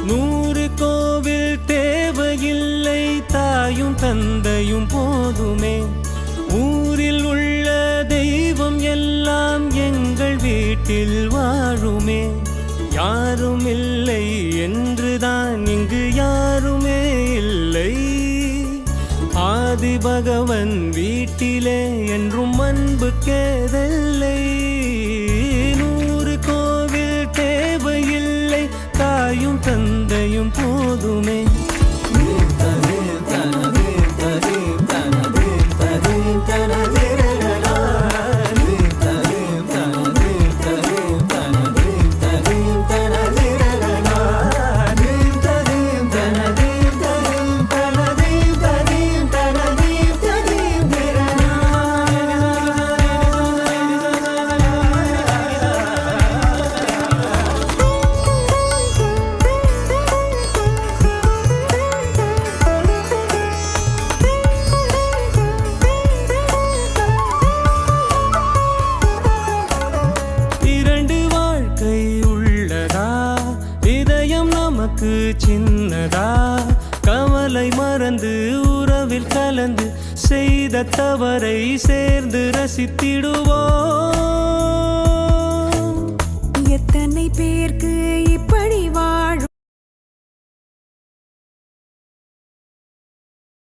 100 கோவில் தேவையில்லை, தாயும் தந்தையும் போதுமே. ஊரில் உள்ள தெய்வம் எல்லாம் எங்கள் வீட்டில் வாழுமே. யாரும் இல்லை என்றுதான் இங்கு யாருமே இல்லை. ஆதி பகவன் வீட்டிலே என்றும் அன்பு கேதல்லை. 100 கோவில் தேவையில்லை, தாயும் தந்தையும் போதுமே. சின்னதா கவலை மறந்து உறவில் கலந்து செய்த தவறை சேர்ந்து ரசித்திடுவோம்.